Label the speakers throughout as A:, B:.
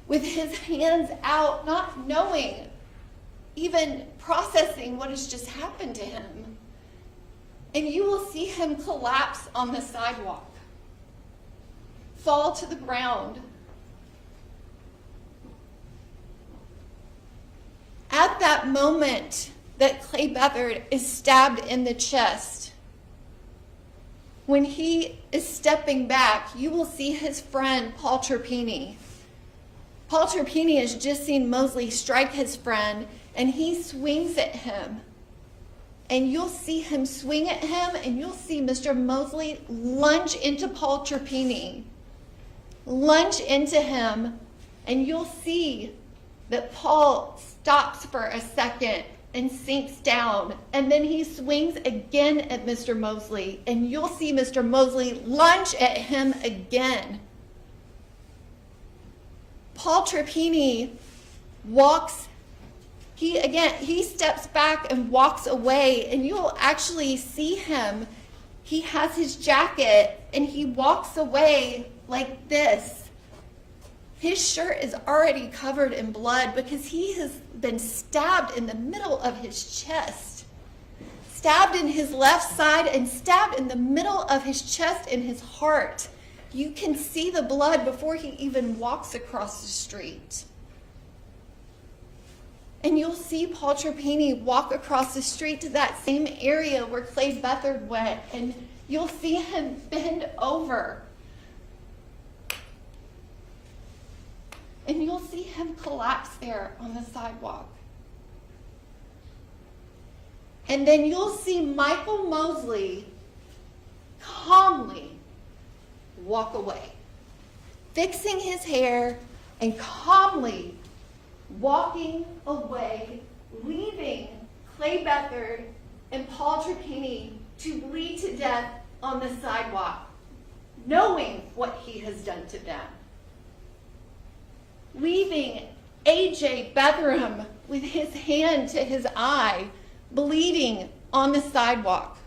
A: with his hands out, not knowing, even processing what has just happened to him. And you will see him collapse on the sidewalk, fall to the ground. At that moment that Clay Beathard is stabbed in the chest, when he is stepping back, you will see his friend, Paul Trapeni. Paul Trapeni has just seen Mosley strike his friend, and he swings at him. And you'll see him swing at him, and you'll see Mr. Mosley lunge into Paul Trapeni. Lunge into him, and you'll see that Paul stops for a second and sinks down, and then he swings again at Mr. Mosley, and you'll see Mr. Mosley lunge at him again. Paul Trapeni he steps back and walks away, and you'll actually see him. He has his jacket, and he walks away like this. His shirt is already covered in blood because he has been stabbed in the middle of his chest. Stabbed in his left side and stabbed in the middle of his chest and his heart. You can see the blood before he even walks across the street. And you'll see Paul Trapeni walk across the street to that same area where Clay Beathard went, and you'll see him bend over. And you'll see him collapse there on the sidewalk. And then you'll see Michael Mosley calmly walk away, fixing his hair and calmly walking away, leaving Clay Beathard and Paul Trapeni to bleed to death on the sidewalk, knowing what he has done to them. Leaving AJ Bethurum with his hand to his eye, bleeding on the sidewalk.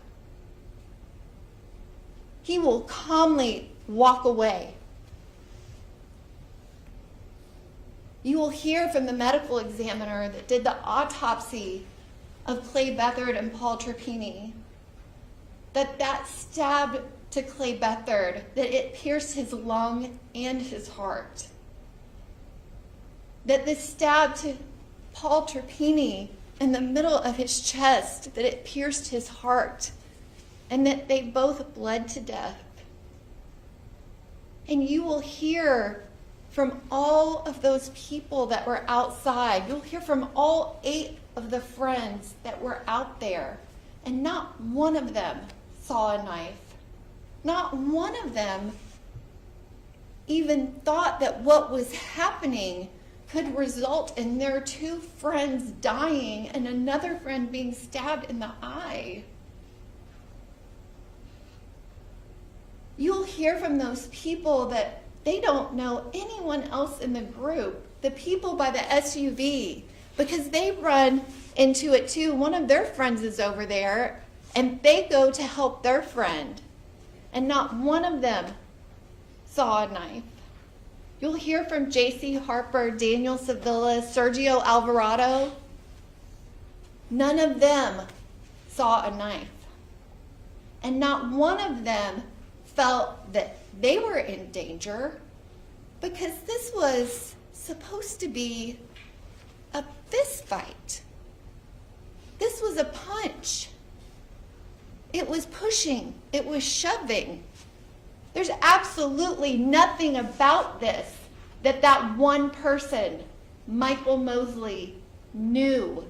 A: He will calmly walk away. You will hear from the medical examiner that did the autopsy of Clay Beathard and Paul Trapeni that stab to Clay Beathard, that it pierced his lung and his heart. That the stab to Paul Trapeni in the middle of his chest, that it pierced his heart, and that they both bled to death. And you will hear from all of those people that were outside. You'll hear from all 8 of the friends that were out there, and not one of them saw a knife. Not one of them even thought that what was happening could result in their 2 friends dying and another friend being stabbed in the eye. You'll hear from those people that they don't know anyone else in the group, the people by the SUV, because they run into it too. One of their friends is over there, and they go to help their friend, and not one of them saw a knife. You'll hear from J.C. Harper, Daniel Sevilla, Sergio Alvarado. None of them saw a knife. And not one of them felt that they were in danger, because this was supposed to be a fist fight. This was a punch. It was pushing. It was shoving. There's absolutely nothing about this that one person, Michael Mosley, knew.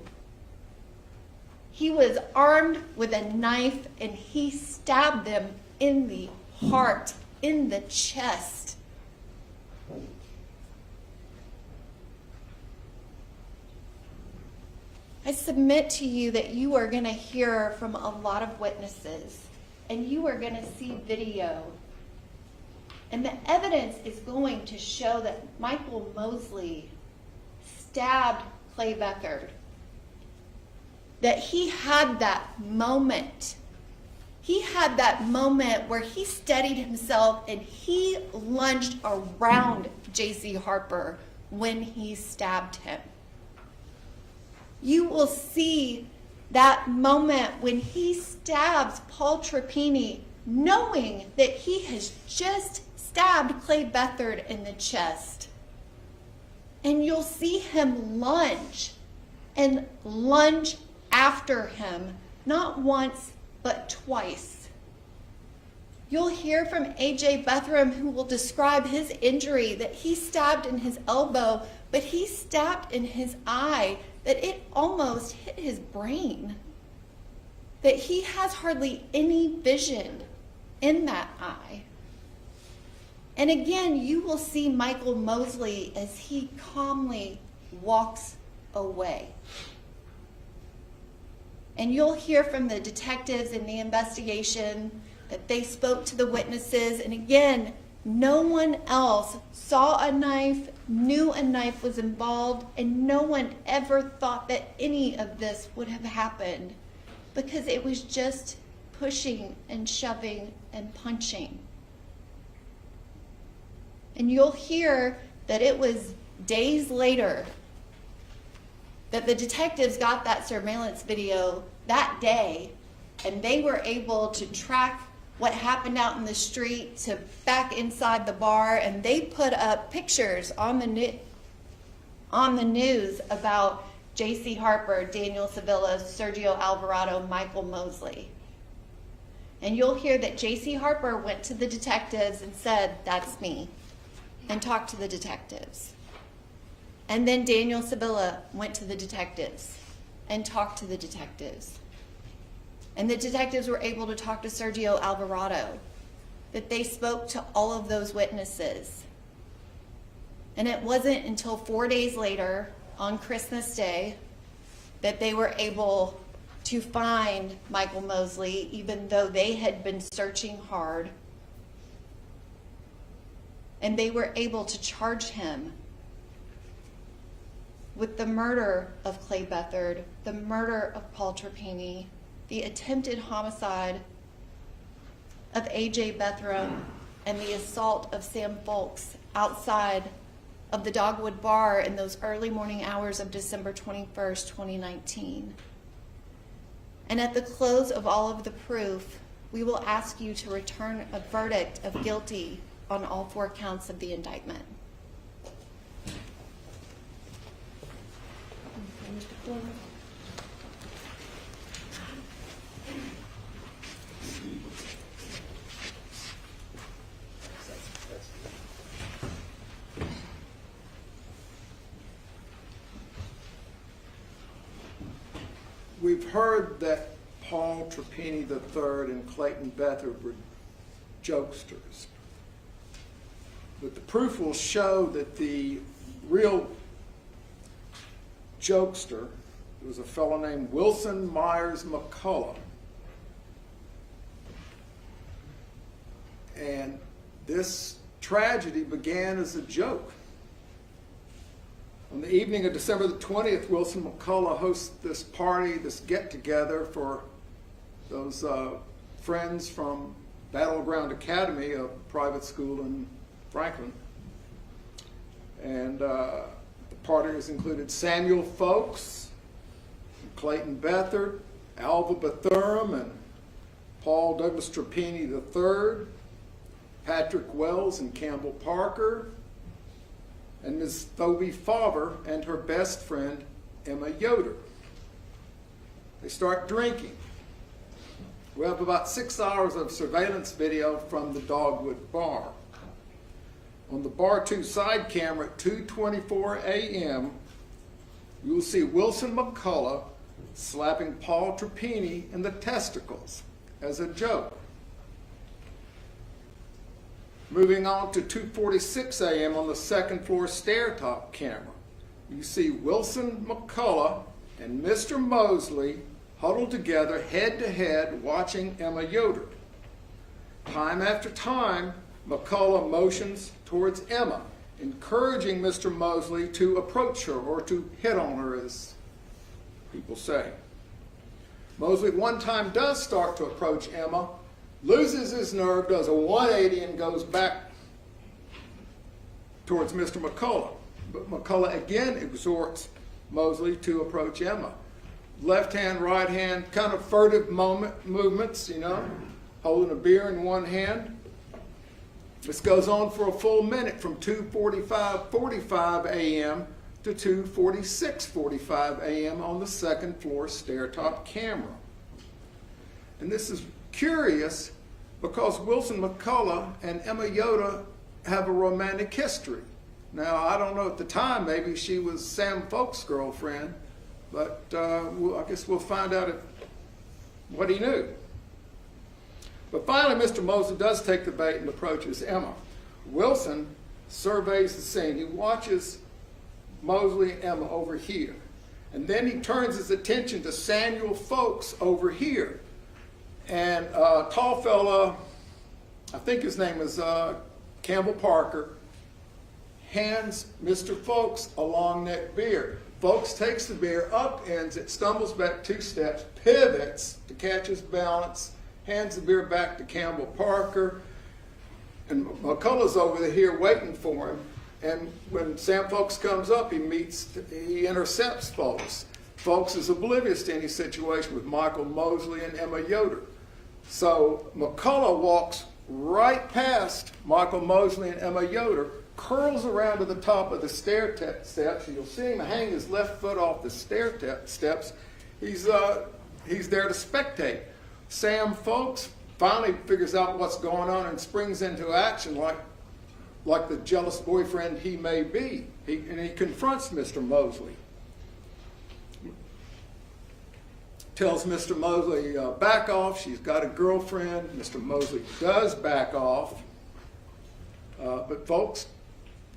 A: He was armed with a knife, and he stabbed them in the heart, in the chest. I submit to you that you are going to hear from a lot of witnesses, and you are going to see video. And the evidence is going to show that Michael Mosley stabbed Clay Beathard. That he had that moment. He had that moment where he steadied himself and he lunged around J.C. Harper when he stabbed him. You will see that moment when he stabs Paul Trapeni, knowing that he has just stabbed Clay Beathard in the chest. And you'll see him lunge and lunge after him, not once, but twice. You'll hear from AJ Bethurum, who will describe his injury, that he stabbed in his elbow, but he stabbed in his eye, that it almost hit his brain, that he has hardly any vision in that eye. And again, you will see Michael Mosley as he calmly walks away. And you'll hear from the detectives in the investigation that they spoke to the witnesses. And again, no one else saw a knife, knew a knife was involved, and no one ever thought that any of this would have happened, because it was just pushing and shoving and punching. And you'll hear that it was days later that the detectives got that surveillance video that day, and they were able to track what happened out in the street to back inside the bar, and they put up pictures on the news about J.C. Harper, Daniel Sevilla, Sergio Alvarado, Michael Mosley. And you'll hear that J.C. Harper went to the detectives and said, "That's me," and talked to the detectives. And then Daniel Sevilla went to the detectives and talked to the detectives. And the detectives were able to talk to Sergio Alvarado, that they spoke to all of those witnesses. And it wasn't until 4 days later, on Christmas Day, that they were able to find Michael Mosley, even though they had been searching hard. And they were able to charge him with the murder of Clay Beathard, the murder of Paul Trapeni, the attempted homicide of AJ Bethurum, and the assault of Sam Folks outside of the Dogwood Bar in those early morning hours of December 21st, 2019. And at the close of all of the proof, we will ask you to return a verdict of guilty on all 4 counts of the indictment.
B: We've heard that Paul Trapeni III and Clayton Beathard were jokesters. But the proof will show that the real jokester was a fellow named Wilson Myers McCullough. And this tragedy began as a joke. On the evening of December the 20th, Wilson McCullough hosts this party, this get-together for those friends from Battleground Academy, a private school in Franklin. And the partiers included Samuel Folks, Clayton Beathard, Alva Bethurum, and Paul Douglas Trapeni III, Patrick Wells and Campbell Parker, and Ms. Tobey Favre and her best friend, Emma Yoder. They start drinking. We have about 6 hours of surveillance video from the Dogwood Bar. On the Bar 2 side camera at 2:24 a.m., you will see Wilson McCullough slapping Paul Trapeni in the testicles as a joke. Moving on to 2:46 a.m. on the second floor stair top camera, you see Wilson McCullough and Mr. Mosley huddled together head to head watching Emma Yoder. Time after time, McCullough motions towards Emma, encouraging Mr. Mosley to approach her or to hit on her, as people say. Mosley one time does start to approach Emma, loses his nerve, does a 180 and goes back towards Mr. McCullough. But McCullough again exhorts Mosley to approach Emma. Left hand, right hand, kind of furtive movements, you know, holding a beer in one hand. This goes on for a full minute from 2:45 a.m. to 2:46:45 a.m. on the second floor stair top camera. And this is curious because Wilson McCullough and Emma Yoder have a romantic history. Now, I don't know at the time, maybe she was Sam Folk's girlfriend, but I guess we'll find out what he knew. But finally, Mr. Mosley does take the bait and approaches Emma. Wilson surveys the scene. He watches Mosley and Emma over here. And then he turns his attention to Samuel Folks over here. And a tall fella, I think his name is Campbell Parker, hands Mr. Folks a long neck beer. Folks takes the beer, upends it, stumbles back 2 steps, pivots to catch his balance, hands the beer back to Campbell Parker, and McCullough's over here waiting for him. And when Sam Folks comes up, he intercepts Folks. Folks is oblivious to any situation with Michael Mosley and Emma Yoder. So McCullough walks right past Michael Mosley and Emma Yoder, curls around to the top of the stair steps. You'll see him hang his left foot off the stair steps. He's there to spectate. Sam Folks finally figures out what's going on and springs into action like the jealous boyfriend he may be. And he confronts Mr. Mosley. Tells Mr. Mosley, back off, she's got a girlfriend. Mr. Mosley does back off. But Folks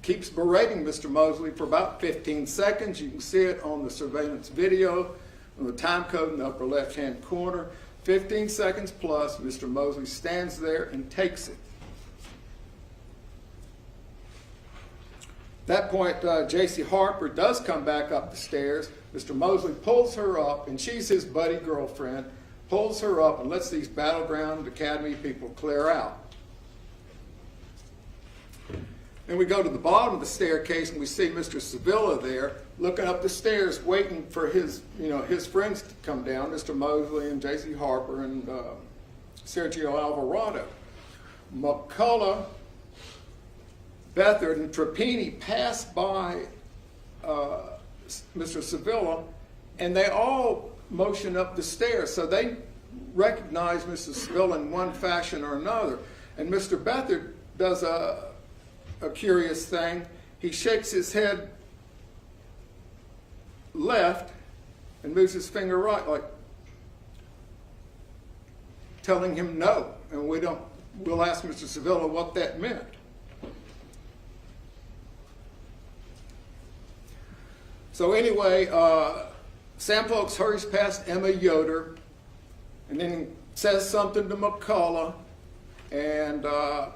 B: keeps berating Mr. Mosley for about 15 seconds. You can see it on the surveillance video, on the time code in the upper left-hand corner. 15 seconds plus, Mr. Mosley stands there and takes it. At that point, J.C. Harper does come back up the stairs. Mr. Mosley pulls her up, and she's his buddy girlfriend, pulls her up and lets these Battleground Academy people clear out. And we go to the bottom of the staircase, and we see Mr. Sevilla there looking up the stairs, waiting for his friends to come down, Mr. Mosley and J.C. Harper and Sergio Alvarado. McCullough, Beathard, and Trapeni pass by Mr. Sevilla, and they all motion up the stairs, so they recognize Mr. Sevilla in one fashion or another. And Mr. Beathard does a curious thing. He shakes his head left and moves his finger right, like telling him no. And we'll ask Mr. Sevilla what that meant. So anyway, Sam Folks hurries past Emma Yoder and then says something to McCullough and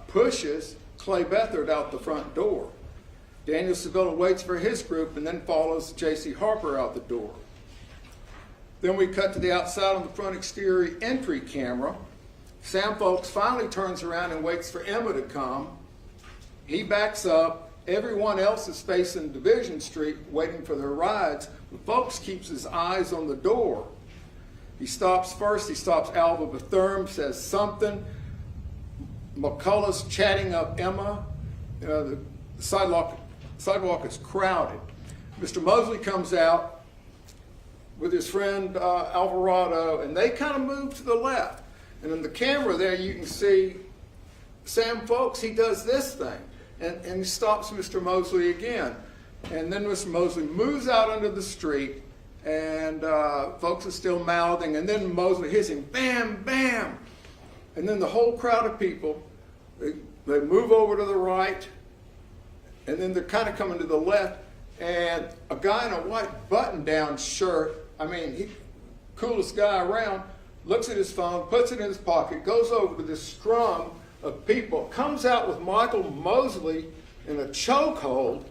B: pushes Clay Beathard out the front door. Daniel Sevilla waits for his group and then follows J.C. Harper out the door. Then we cut to the outside on the front exterior entry camera. Sam Folks finally turns around and waits for Emma to come. He backs up. Everyone else is facing Division Street waiting for their rides. But Folks keeps his eyes on the door. He stops first. He stops Alva Bethurum, says something. McCullough's chatting up Emma. The sidewalk is crowded. Mr. Mosley comes out with his friend Alvarado, and they kind of move to the left. And in the camera there, you can see Sam Folks. He does this thing, and he stops Mr. Mosley again. And then Mr. Mosley moves out onto the street, and Folks is still mouthing, and then Mosley hits him, bam, bam. And then the whole crowd of people, they move over to the right, and then they're kind of coming to the left, and a guy in a white button-down shirt, coolest guy around, looks at his phone, puts it in his pocket, goes over to this scrum of people, comes out with Michael Mosley in a chokehold,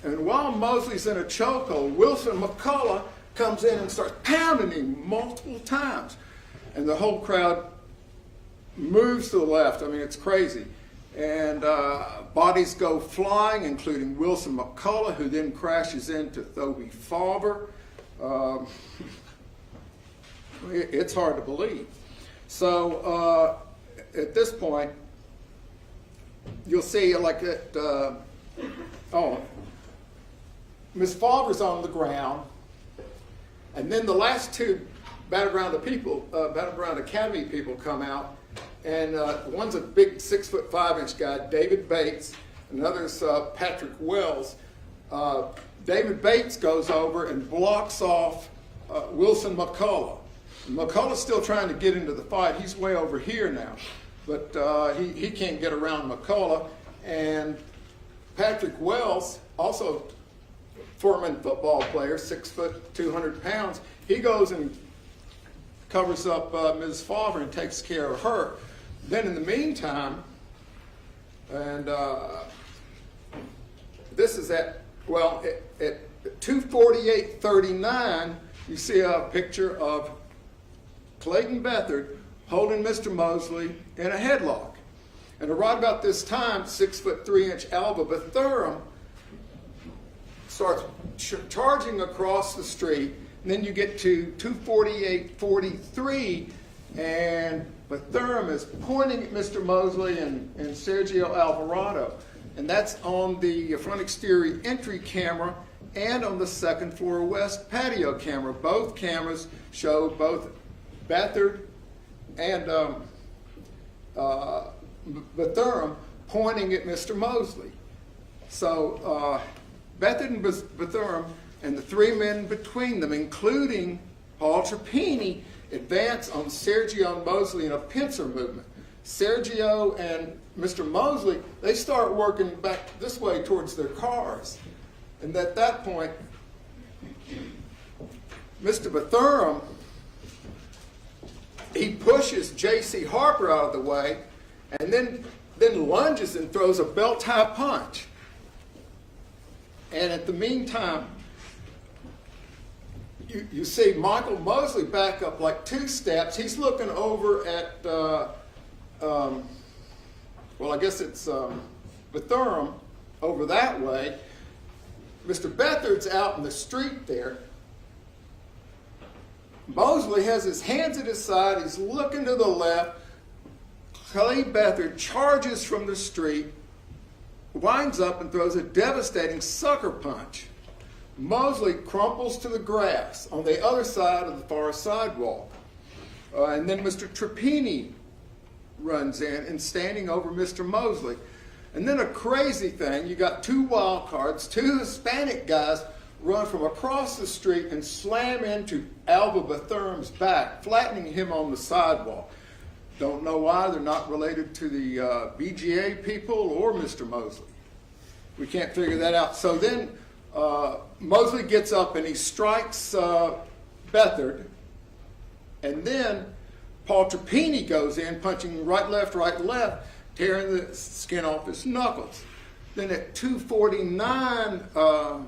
B: and while Mosley's in a chokehold, Wilson McCullough comes in and starts pounding him multiple times. And the whole crowd moves to the left. It's crazy. and bodies go flying, including Wilson McCullough, who then crashes into Tobey Fawver. It's hard to believe. So at this point, you'll see like that, Miss Fawver's on the ground, and then the last two Battleground Academy people come out, and one's a big 6'5" guy, David Bates, and another's Patrick Wells. David Bates goes over and blocks off Wilson McCullough. McCullough's still trying to get into the fight. He's way over here now, but he can't get around McCullough. And Patrick Wells, also Foreman football player, 6 foot, 200 pounds, he goes and covers up Ms. Fawver and takes care of her. Then in the meantime, and this is at 2:48:39, you see a picture of Clayton Beathard holding Mr. Mosley in a headlock. And right about this time, 6'3" Alva Bethurum starts charging across the street. And then you get to 2:48:43, and Bethurum is pointing at Mr. Mosley and Sergio Alvarado. And that's on the front exterior entry camera and on the second floor west patio camera. Both cameras show both Beathard and Bethurum pointing at Mr. Mosley. So Beathard and Bethurum and the three men between them, including Paul Trapeni, advance on Sergio and Mosley in a pincer movement. Sergio and Mr. Mosley, they start working back this way towards their cars. And at that point, Mr. Bethurum, he pushes J.C. Harper out of the way and then lunges and throws a belt-tie punch. And at the meantime, you see Michael Mosley back up like 2 steps. He's looking over at, I guess it's Bethurum over that way. Mr. Beathard's out in the street there. Mosley has his hands at his side. He's looking to the left. Clay Beathard charges from the street, winds up and throws a devastating sucker punch. Mosley crumples to the grass on the other side of the far sidewalk. And then Mr. Trapeni runs in and standing over Mr. Mosley. And then a crazy thing, you got 2 wild cards, 2 Hispanic guys run from across the street and slam into Alva Bethurum's back, flattening him on the sidewalk. Don't know why. They're not related to the BGA people or Mr. Mosley. We can't figure that out. So then Mosley gets up and he strikes Beathard, and then Paul Trapeni goes in, punching right, left, tearing the skin off his knuckles. Then at 2:49, I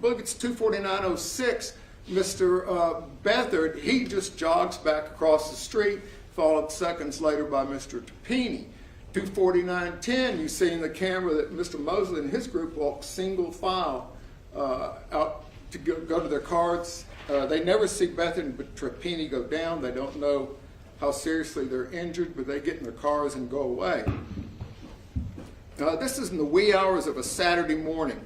B: believe it's 2:49:06, Mr. Beathard, he just jogs back across the street, followed seconds later by Mr. Trapeni. 2:49:10, you see in the camera that Mr. Mosley and his group walk single file out to go to their cars. They never see Beathard and Trapeni go down. They don't know how seriously they're injured, but they get in their cars and go away. This is in the wee hours of a Saturday morning.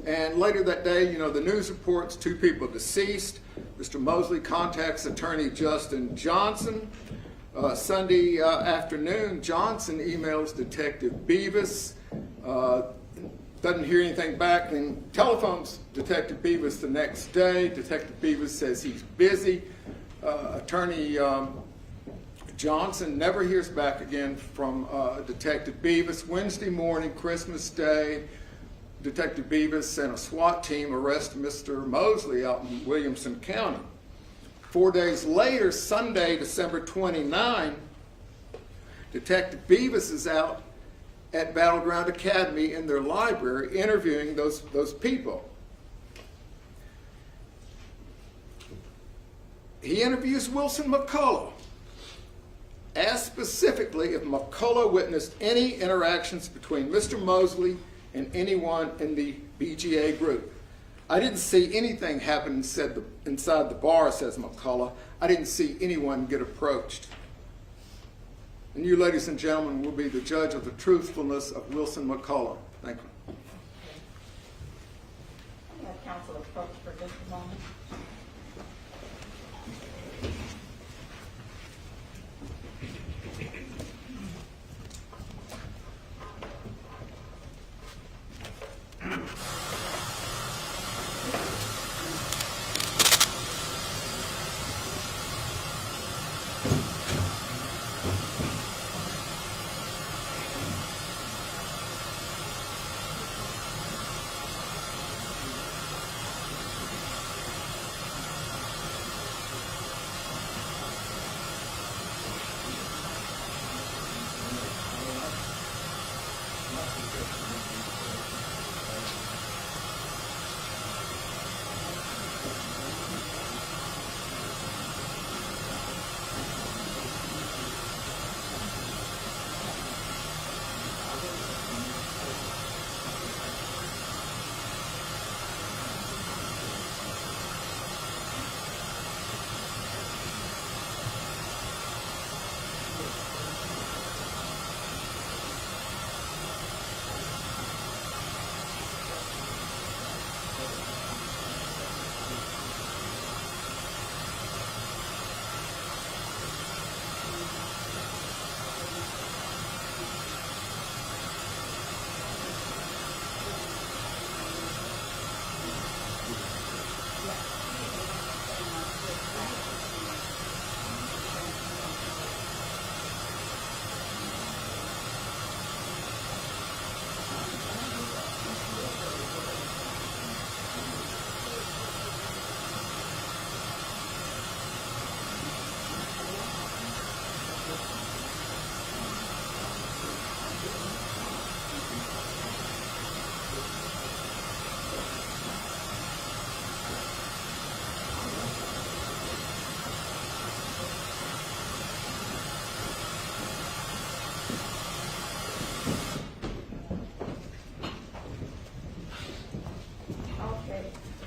B: And later that day, the news reports 2 people deceased. Mr. Mosley contacts attorney Justin Johnson. Sunday afternoon, Johnson emails Detective Beavis, doesn't hear anything back, and telephones Detective Beavis the next day. Detective Beavis says he's busy. Attorney Johnson never hears back again from Detective Beavis. Wednesday morning, Christmas Day, Detective Beavis and a SWAT team arrest Mr. Mosley out in Williamson County. 4 days later, Sunday, December 29, Detective Beavis is out at Battleground Academy in their library interviewing those people. He interviews Wilson McCullough. asked specifically if McCullough witnessed any interactions between Mr. Mosley and anyone in the BGA group. I didn't see anything happen inside the bar, says McCullough. I didn't see anyone get approached. And you, ladies and gentlemen, will be the judge of the truthfulness of Wilson McCullough. Thank you.
C: I'm going to have counsel approach for just a moment.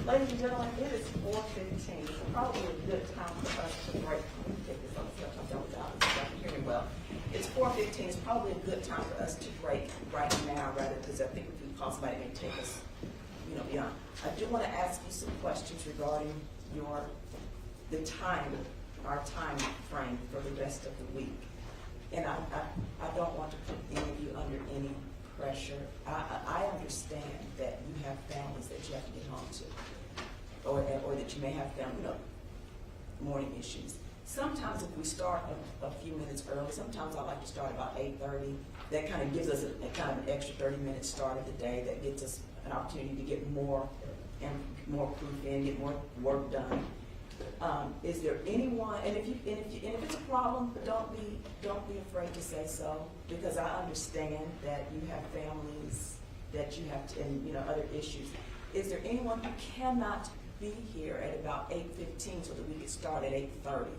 C: Ladies and gentlemen, it is 4:15. It's probably a good time for us to break. Let me take this on stuff I don't doubt if you can hear me well. It's 4:15. It's probably a good time for us to break right now, rather, because I think if we call somebody, it may take us, beyond. I do want to ask you some questions regarding our time frame for the rest of the week. And I don't want to put any of you under any pressure. I understand that you have families that you have to get home to, or that you may have family, morning issues. Sometimes if we start a few minutes early, sometimes I like to start about 8:30. That kind of gives us a kind of an extra 30-minute start of the day that gets us an opportunity to get more proof in, get more work done. Is there anyone? And if it's a problem, don't be afraid to say so, because I understand that you have families that you have to, and other issues. Is there anyone who cannot be here at about 8:15 so that we could start at 8:30?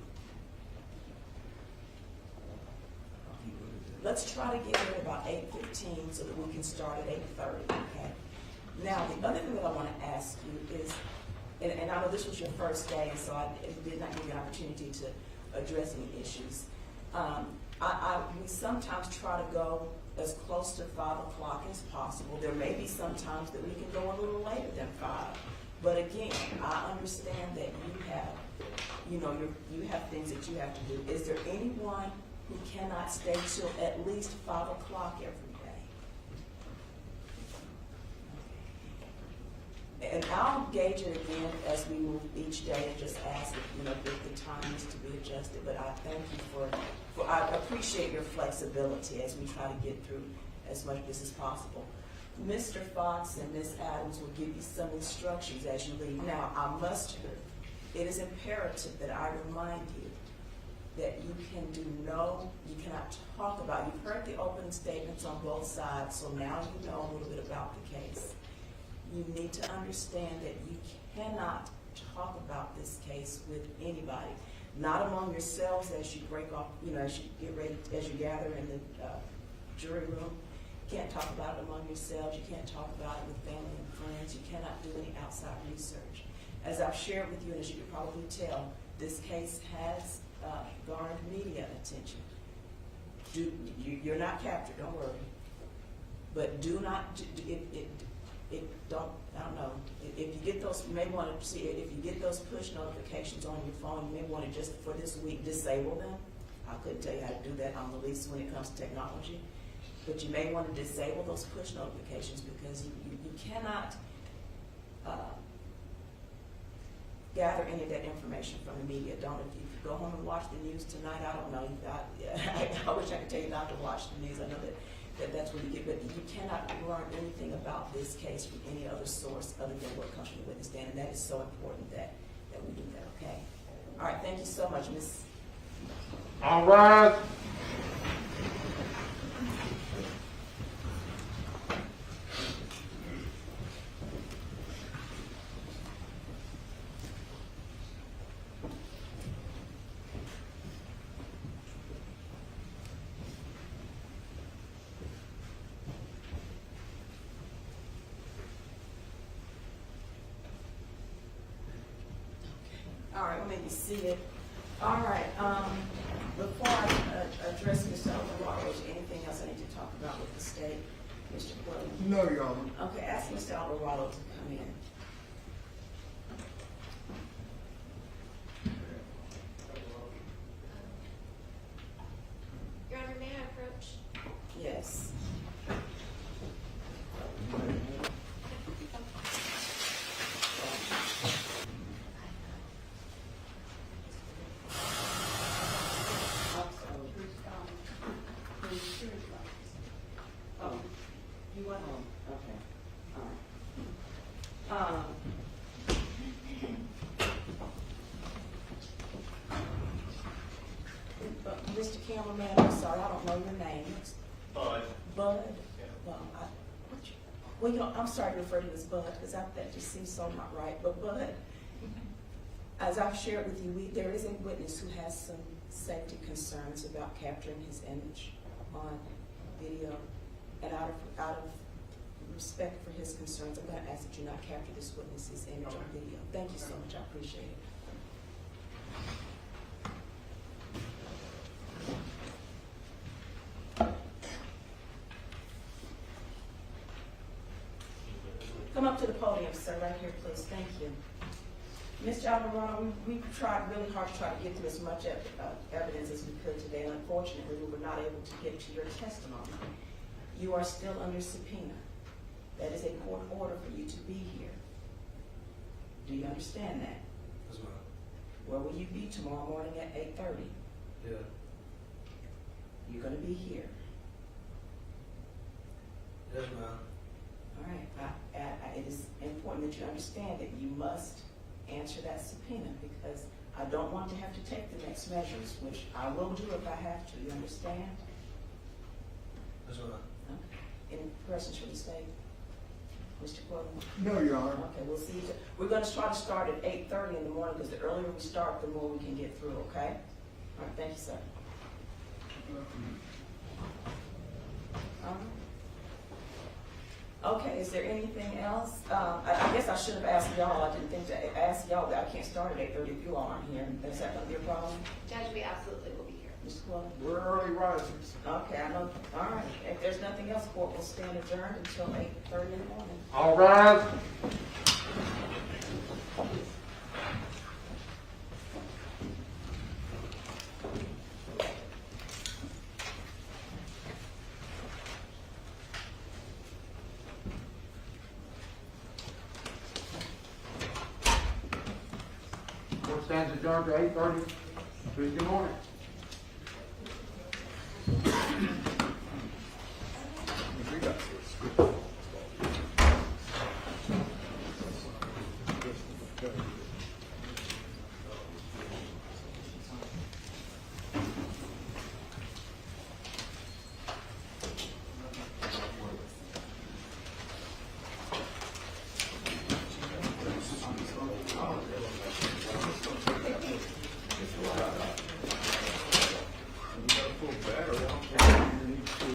C: Let's try to get here at about 8:15 so that we can start at 8:30. Okay. Now, the other thing that I want to ask you is, and I know this was your first day, so I did not give you an opportunity to address any issues. We sometimes try to go as close to 5 o'clock as possible. There may be some times that we can go a little later than 5. But again, I understand that you have things that you have to do. Is there anyone who cannot stay till at least 5 o'clock every day? And I'll gauge it again as we move each day and just ask if the time needs to be adjusted. But I thank you I appreciate your flexibility as we try to get through as much of this as possible. Mr. Fox and Ms. Adams will give you some instructions as you leave. Now, it is imperative that I remind you that you cannot talk about, you've heard the opening statements on both sides, so now you know a little bit about the case. You need to understand that you cannot talk about this case with anybody. not among yourselves as you break off, you know, as you get ready, as you gather in the jury room. You can't talk about it among yourselves. You can't talk about it with family and friends. You cannot do any outside research. As I've shared with you, and as you can probably tell, this case has garnered media attention. You're not captured, don't worry. But do not, I don't know, if you get those, you may want to see, if you get those push notifications on your phone, you may want to just for this week disable them. I couldn't tell you how to do that on the least when it comes to technology. But you may want to disable those push notifications because you cannot gather any of that information from the media. Don't, if you go home and watch the news tonight, I don't know, I wish I could tell you not to watch the news. I know that's what you get, but you cannot learn anything about this case from any other source other than what comes from the witness stand, and that is so important that we do that, okay? All right, thank you so much, Ms.
B: All right.
C: All right, we'll maybe see it. All right, before I address Mr. Alvarado, is there anything else I need to talk about with the state? Mr. Quillen?
B: No, Your Honor.
C: Okay, ask Mr. Alvarado to come in.
D: Your Honor, may I approach?
C: Yes. Oh, you went home? Okay. All right. Mr. Cameraman, I'm sorry, I don't know your name.
E: Bud.
C: Bud?
E: Yeah.
C: Well, you know, I'm sorry to refer to you as Bud, because that just seems so not right, but Bud, as I've shared with you, there is a witness who has some safety concerns about capturing his image on video, and out of respect for his concerns, I'm going to ask that you not capture this witness's image on video. Thank you so much, I appreciate it. Come up to the podium, sir, right here, please. Thank you. Mr. Alvarado, we tried really hard to try to get through as much evidence as we could today, and unfortunately, we were not able to get to your testimony. You are still under subpoena. That is a court order for you to be here. Do you understand that?
E: Yes, ma'am.
C: Where will you be tomorrow morning at 8:30?
E: Yeah.
C: You're going to be here.
E: Yes, ma'am.
C: All right. It is important that you understand that you must answer that subpoena, because I don't want to have to take the next measures, which I will do if I have to. You understand?
E: Yes, ma'am.
C: Okay. Any questions from the state? Mr. Quillen?
B: No, Your Honor.
C: Okay, we'll see. We're going to try to start at 8:30 in the morning, because the earlier we start, the more we can get through, okay? All right, thank you, sir. Okay, is there anything else? I guess I should have asked y'all. I didn't think to ask y'all that I can't start at 8:30 if you all aren't here. Is that going to be a problem?
D: Judge, we absolutely will be here.
C: Mr. Quillen?
B: We're early risers.
C: Okay, I know. All right. If there's nothing else, court will stand adjourned until 8:30 in the morning.
B: All rise. Court stands adjourned to 8:30 Tuesday morning.